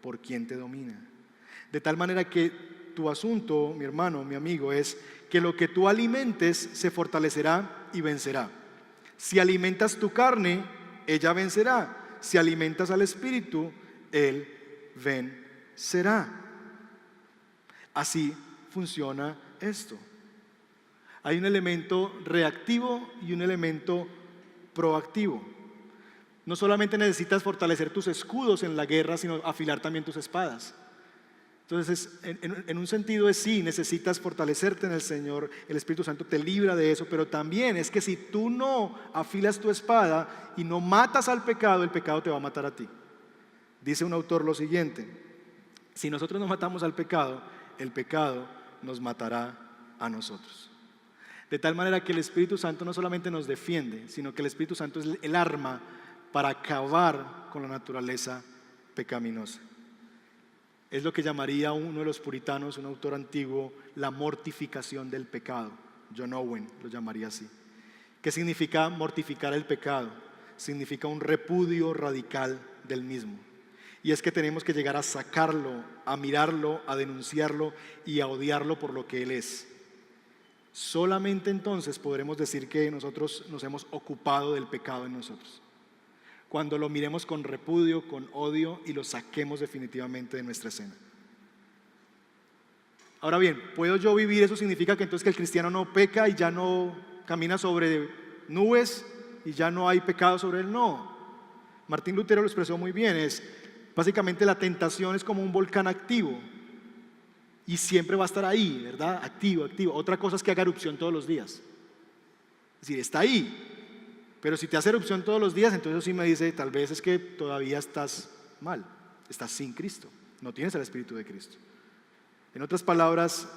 por quien te domina. De tal manera que tu asunto, mi hermano, mi amigo, es que lo que tú alimentes se fortalecerá y vencerá. Si alimentas tu carne, ella vencerá. Si alimentas al Espíritu, Él vencerá. Así funciona esto. Hay un elemento reactivo y un elemento proactivo. No solamente necesitas fortalecer tus escudos en la guerra, sino afilar también tus espadas. Entonces, en un sentido es sí, necesitas fortalecerte en el Señor, el Espíritu Santo te libra de eso, pero también es que si tú no afilas tu espada y no matas al pecado, el pecado te va a matar a ti. Dice un autor lo siguiente: si nosotros no matamos al pecado, el pecado nos matará a nosotros. De tal manera que el Espíritu Santo no solamente nos defiende, sino que el Espíritu Santo es el arma para acabar con la naturaleza pecaminosa. Es lo que llamaría uno de los puritanos, un autor antiguo, la mortificación del pecado. John Owen lo llamaría así. ¿Qué significa mortificar el pecado? Significa un repudio radical del mismo. Y es que tenemos que llegar a sacarlo, a mirarlo, a denunciarlo y a odiarlo por lo que él es. Solamente entonces podremos decir que nosotros nos hemos ocupado del pecado en nosotros. Cuando lo miremos con repudio, con odio y lo saquemos definitivamente de nuestra escena. Ahora bien, ¿puedo yo vivir? Eso significa que entonces que el cristiano no peca y ya no camina sobre nubes y ya no hay pecado sobre él. No. Martín Lutero lo expresó muy bien. Básicamente la tentación es como un volcán activo y siempre va a estar ahí, ¿verdad? Activo, activo. Otra cosa es que haga erupción todos los días. Es decir, está ahí. Pero si te hace erupción todos los días, entonces sí me dice, tal vez es que todavía estás mal, estás sin Cristo, no tienes el Espíritu de Cristo. En otras palabras,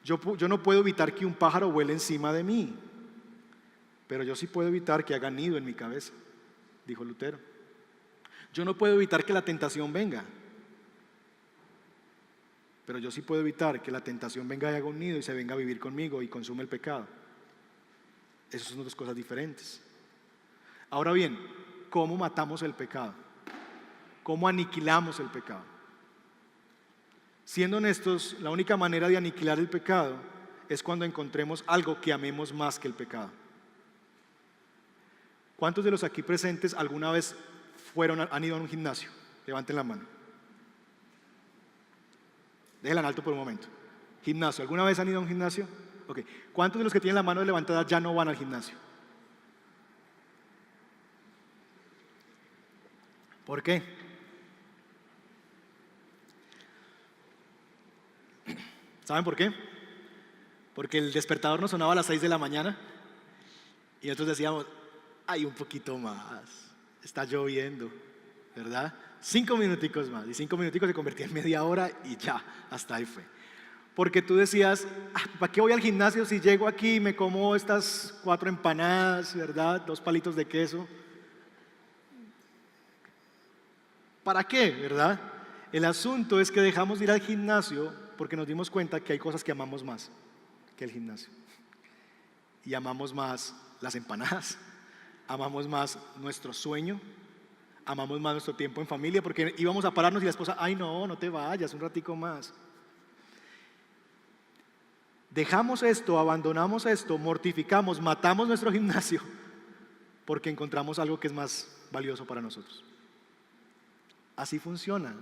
yo no puedo evitar que un pájaro vuele encima de mí, pero yo sí puedo evitar que haga nido en mi cabeza, dijo Lutero. Yo no puedo evitar que la tentación venga, pero yo sí puedo evitar que la tentación venga y haga un nido y se venga a vivir conmigo y consume el pecado. Esas son dos cosas diferentes. Ahora bien, ¿cómo matamos el pecado? ¿Cómo aniquilamos el pecado? Siendo honestos, la única manera de aniquilar el pecado es cuando encontremos algo que amemos más que el pecado. ¿Cuántos de los aquí presentes alguna vez han ido a un gimnasio? Levanten la mano. Déjenla en alto por un momento. Gimnasio, ¿alguna vez han ido a un gimnasio? Okay. ¿Cuántos de los que tienen la mano levantada ya no van al gimnasio? ¿Por qué? ¿Saben por qué? Porque el despertador nos sonaba a las 6 de la mañana y nosotros decíamos, hay un poquito más, está lloviendo, ¿verdad? 5 minuticos más, y 5 minuticos se convertía en media hora y ya, hasta ahí fue. Porque tú decías, ¿para qué voy al gimnasio si llego aquí y me como estas 4 empanadas, ¿verdad? 2 palitos de queso? ¿Para qué, verdad? El asunto es que dejamos de ir al gimnasio porque nos dimos cuenta que hay cosas que amamos más que el gimnasio. Y amamos más las empanadas, amamos más nuestro sueño, amamos más nuestro tiempo en familia, porque íbamos a pararnos y la esposa, ay no, no te vayas, un ratico más. Dejamos esto, abandonamos esto, mortificamos, matamos nuestro gimnasio porque encontramos algo que es más valioso para nosotros. Así funciona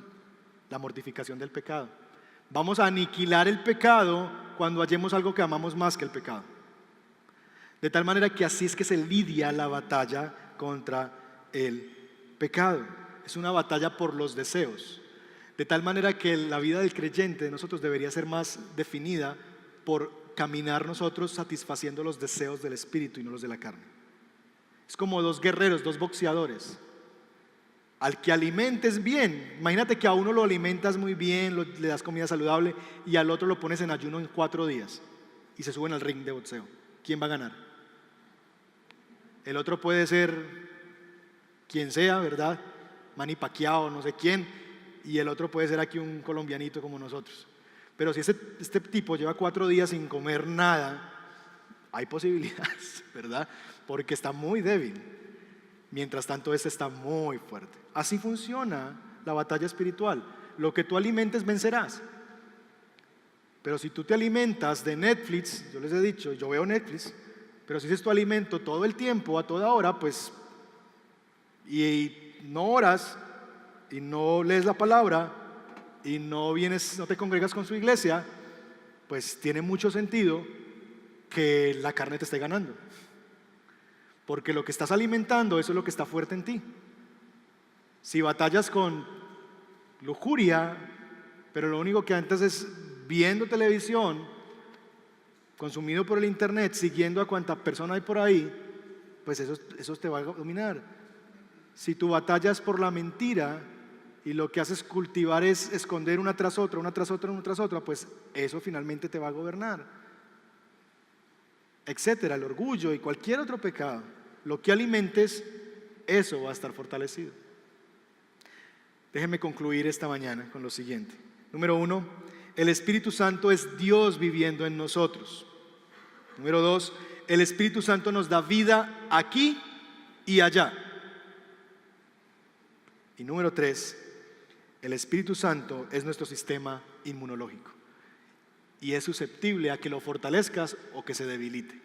la mortificación del pecado. Vamos a aniquilar el pecado cuando hallemos algo que amamos más que el pecado. De tal manera que así es que se lidia la batalla contra el pecado. Es una batalla por los deseos. De tal manera que la vida del creyente de nosotros debería ser más definida por caminar nosotros satisfaciendo los deseos del espíritu y no los de la carne. Es como dos guerreros, dos boxeadores. Al que alimentes bien, imagínate que a uno lo alimentas muy bien, le das comida saludable, y al otro lo pones en ayuno en 4 días y se suben al ring de boxeo. ¿Quién va a ganar? El otro puede ser quien sea, ¿verdad? Manny Pacquiao, no sé quién, y el otro puede ser aquí un colombianito como nosotros. Pero si este tipo lleva 4 días sin comer nada, hay posibilidades, ¿verdad? Porque está muy débil. Mientras tanto, este está muy fuerte. Así funciona la batalla espiritual. Lo que tú alimentes, vencerás. Pero si tú te alimentas de Netflix, yo les he dicho, yo veo Netflix, pero si es tu alimento todo el tiempo, a toda hora, pues, y no oras, y no lees la palabra, y no vienes, no te congregas con su iglesia, pues tiene mucho sentido que la carne te esté ganando. Porque lo que estás alimentando, eso es lo que está fuerte en ti. Si batallas con lujuria, pero lo único que antes es viendo televisión, consumido por el internet, siguiendo a cuanta persona hay por ahí, pues eso te va a dominar. Si tu batalla es por la mentira y lo que haces cultivar es esconder una tras otra, una tras otra, una tras otra, pues eso finalmente te va a gobernar, etcétera, el orgullo y cualquier otro pecado. Lo que alimentes, eso va a estar fortalecido. Déjenme concluir esta mañana con lo siguiente. Número 1, el Espíritu Santo es Dios viviendo en nosotros. Número 2, el Espíritu Santo nos da vida aquí y allá. Y número 3, el Espíritu Santo es nuestro sistema inmunológico y es susceptible a que lo fortalezcas o que se debilite.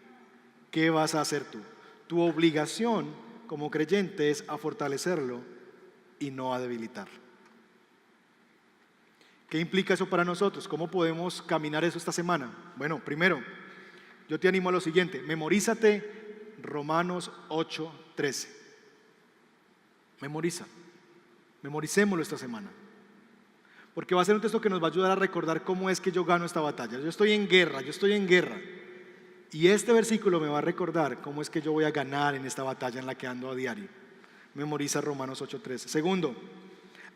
¿Qué vas a hacer tú? Tu obligación como creyente es a fortalecerlo y no a debilitarlo. ¿Qué implica eso para nosotros? ¿Cómo podemos caminar eso esta semana? Bueno, primero, yo te animo a lo siguiente: memorízate Romanos 8:13. Memoricémoslo esta semana, porque va a ser un texto que nos va a ayudar a recordar cómo es que yo gano esta batalla. Yo estoy en guerra, y este versículo me va a recordar cómo es que yo voy a ganar en esta batalla en la que ando a diario. Memoriza Romanos 8:13. Segundo,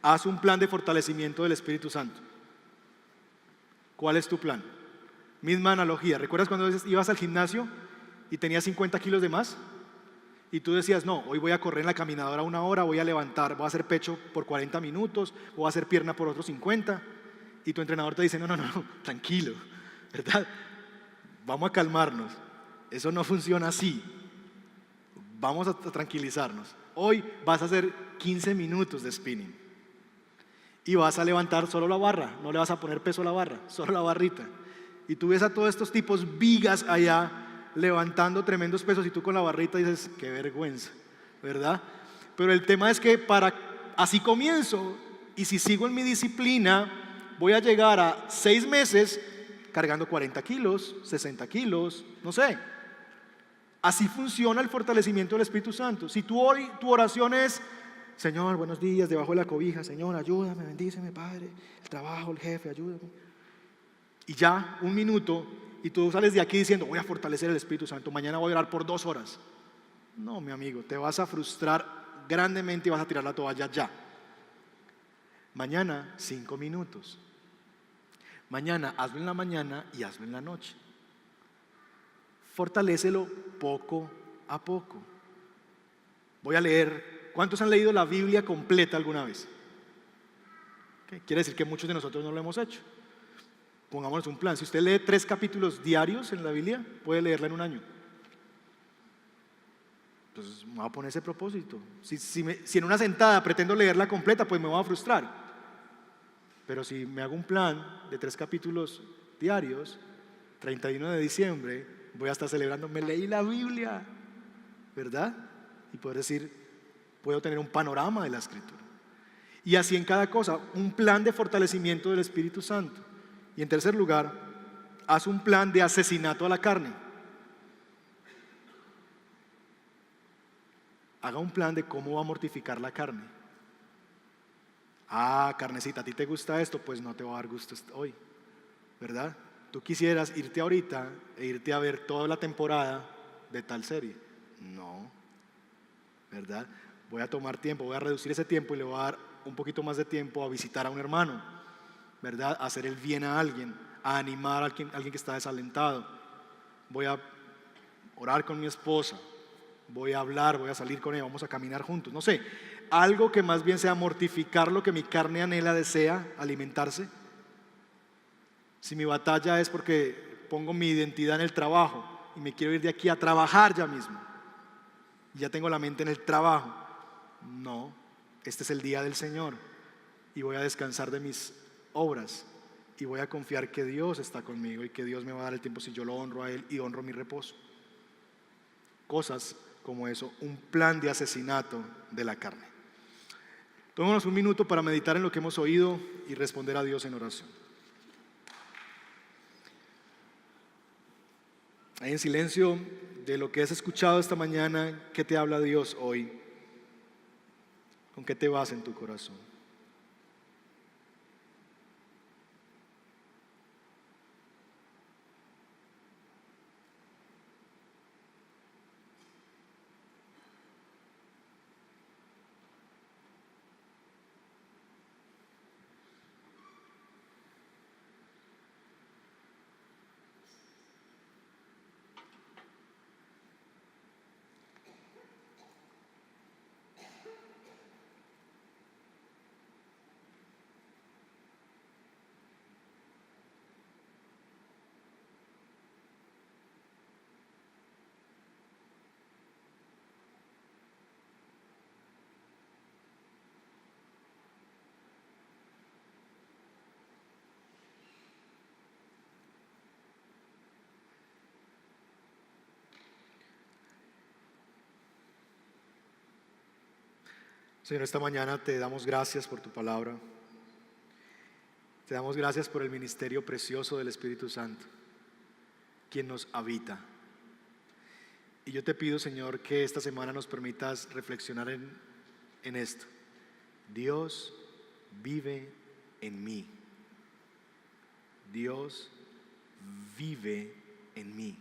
haz un plan de fortalecimiento del Espíritu Santo. ¿Cuál es tu plan? Misma analogía. ¿Recuerdas cuando ibas al gimnasio y tenías 50 kilos de más? Y tú decías, no, hoy voy a correr en la caminadora 1 hora, voy a levantar, voy a hacer pecho por 40 minutos, voy a hacer pierna por otros 50. Y tu entrenador te dice, no, tranquilo, ¿verdad? Vamos a calmarnos. Eso no funciona así. Vamos a tranquilizarnos. Hoy vas a hacer 15 minutos de spinning. Y vas a levantar solo la barra, no le vas a poner peso a la barra, solo la barrita. Y tú ves a todos estos tipos vigas allá levantando tremendos pesos y tú con la barrita dices, qué vergüenza, ¿verdad? Pero el tema es que así comienzo, y si sigo en mi disciplina, voy a llegar a 6 meses cargando 40 kilos, 60 kilos, no sé. Así funciona el fortalecimiento del Espíritu Santo. Si tu oración es, Señor, buenos días, debajo de la cobija, Señor, ayúdame, bendíceme, Padre, el trabajo, el jefe, ayúdame. Y ya, 1 minuto, y tú sales de aquí diciendo, voy a fortalecer el Espíritu Santo, mañana voy a orar por 2 horas. No, mi amigo, te vas a frustrar grandemente y vas a tirar la toalla ya. Mañana, 5 minutos. Mañana, hazlo en la mañana y hazlo en la noche. Fortalécelo poco a poco. Voy a leer. ¿Cuántos han leído la Biblia completa alguna vez? ¿Ok? Quiere decir que muchos de nosotros no lo hemos hecho. Pongámonos un plan. Si usted lee 3 capítulos diarios en la Biblia, puede leerla en un año. Entonces me voy a poner ese propósito. Si en una sentada pretendo leerla completa, pues me voy a frustrar. Pero si me hago un plan de 3 capítulos diarios, 31 de diciembre, voy a estar celebrando, me leí la Biblia, ¿verdad? Y poder decir, puedo tener un panorama de la Escritura. Y así en cada cosa, un plan de fortalecimiento del Espíritu Santo. Y en tercer lugar, haz un plan de asesinato a la carne. Haga un plan de cómo va a mortificar la carne. Carnecita, ¿a ti te gusta esto? Pues no te va a dar gusto hoy, ¿verdad? Tú quisieras irte ahorita e irte a ver toda la temporada de tal serie. No, ¿verdad? Voy a tomar tiempo, voy a reducir ese tiempo y le voy a dar un poquito más de tiempo a visitar a un hermano, ¿verdad? A hacer el bien a alguien, a animar a alguien que está desalentado. Voy a orar con mi esposa, voy a hablar, voy a salir con ella, vamos a caminar juntos, no sé, algo que más bien sea mortificar lo que mi carne anhela, desea, alimentarse. Si mi batalla es porque pongo mi identidad en el trabajo y me quiero ir de aquí a trabajar ya mismo, y ya tengo la mente en el trabajo, no, este es el día del Señor y voy a descansar de mis obras y voy a confiar que Dios está conmigo y que Dios me va a dar el tiempo si yo lo honro a Él y honro mi reposo. Cosas como eso, un plan de asesinato de la carne. Tomémonos un minuto para meditar en lo que hemos oído y responder a Dios en oración. Ahí en silencio de lo que has escuchado esta mañana, ¿qué te habla Dios hoy? ¿Con qué te vas en tu corazón? Señor, esta mañana te damos gracias por tu palabra. Te damos gracias por el ministerio precioso del Espíritu Santo, quien nos habita. Y yo te pido, Señor, que esta semana nos permitas reflexionar en esto. Dios vive en mí. Dios vive en mí.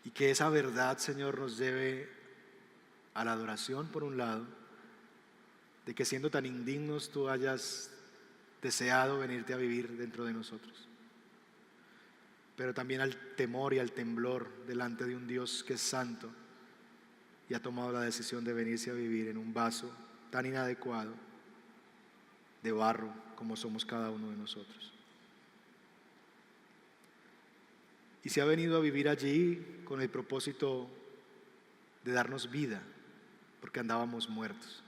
Y que esa verdad, Señor, nos lleve a la adoración por un lado, de que siendo tan indignos tú hayas deseado venirte a vivir dentro de nosotros, pero también al temor y al temblor delante de un Dios que es santo y ha tomado la decisión de venirse a vivir en un vaso tan inadecuado de barro como somos cada uno de nosotros. Y se ha venido a vivir allí con el propósito de darnos vida, porque andábamos muertos.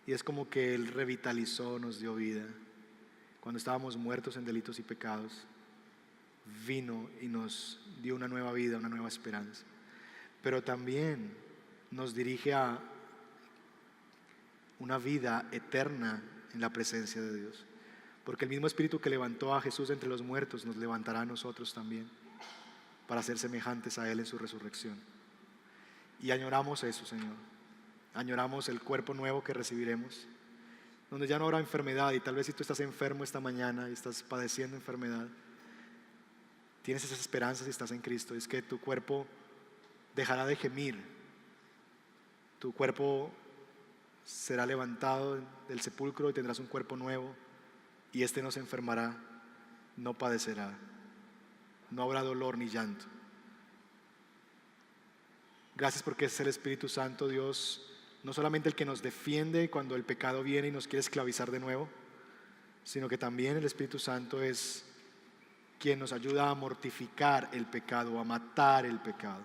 Y es como que Él revitalizó, nos dio vida. Cuando estábamos muertos en delitos y pecados, vino y nos dio una nueva vida, una nueva esperanza. Pero también nos dirige a una vida eterna en la presencia de Dios. Porque el mismo Espíritu que levantó a Jesús entre los muertos nos levantará a nosotros también para ser semejantes a Él en su resurrección. Y añoramos eso, Señor. Añoramos el cuerpo nuevo que recibiremos, donde ya no habrá enfermedad. Y tal vez si tú estás enfermo esta mañana y estás padeciendo enfermedad, tienes esas esperanzas si estás en Cristo. Es que tu cuerpo dejará de gemir. Tu cuerpo será levantado del sepulcro y tendrás un cuerpo nuevo. Y este no se enfermará, no padecerá, no habrá dolor ni llanto. Gracias porque es el Espíritu Santo, Dios, no solamente el que nos defiende cuando el pecado viene y nos quiere esclavizar de nuevo, sino que también el Espíritu Santo es quien nos ayuda a mortificar el pecado, a matar el pecado.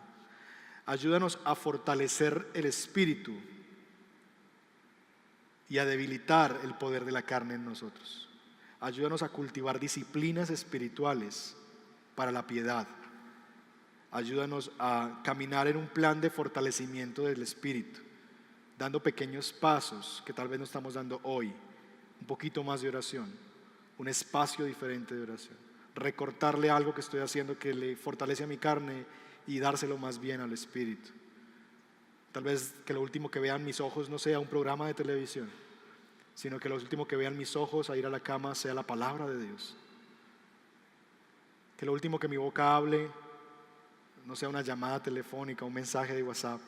Ayúdanos a fortalecer el espíritu y a debilitar el poder de la carne en nosotros. Ayúdanos a cultivar disciplinas espirituales para la piedad. Ayúdanos a caminar en un plan de fortalecimiento del espíritu, dando pequeños pasos que tal vez no estamos dando hoy, un poquito más de oración, un espacio diferente de oración, recortarle algo que estoy haciendo que le fortalece a mi carne y dárselo más bien al espíritu. Tal vez que lo último que vean mis ojos no sea un programa de televisión, sino que lo último que vean mis ojos a ir a la cama sea la palabra de Dios. Que lo último que mi boca hable no sea una llamada telefónica, un mensaje de WhatsApp,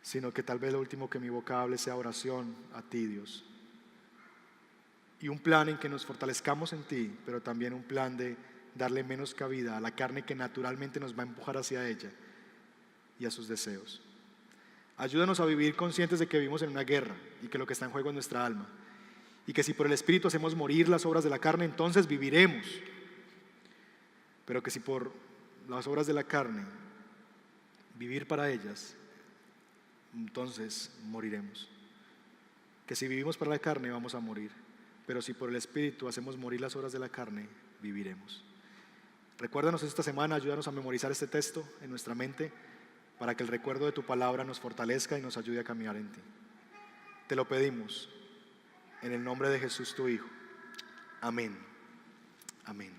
sino que tal vez lo último que mi boca hable sea oración a ti, Dios. Y un plan en que nos fortalezcamos en ti, pero también un plan de darle menos cabida a la carne que naturalmente nos va a empujar hacia ella y a sus deseos. Ayúdanos a vivir conscientes de que vivimos en una guerra y que lo que está en juego es nuestra alma, y que si por el Espíritu hacemos morir las obras de la carne, entonces viviremos, pero que si por las obras de la carne vivir para ellas, entonces moriremos. Que si vivimos para la carne vamos a morir, pero si por el Espíritu hacemos morir las obras de la carne, viviremos. Recuérdanos esta semana, ayúdanos a memorizar este texto en nuestra mente para que el recuerdo de tu palabra nos fortalezca y nos ayude a caminar en ti. Te lo pedimos en el nombre de Jesús tu Hijo. Amén. Amén.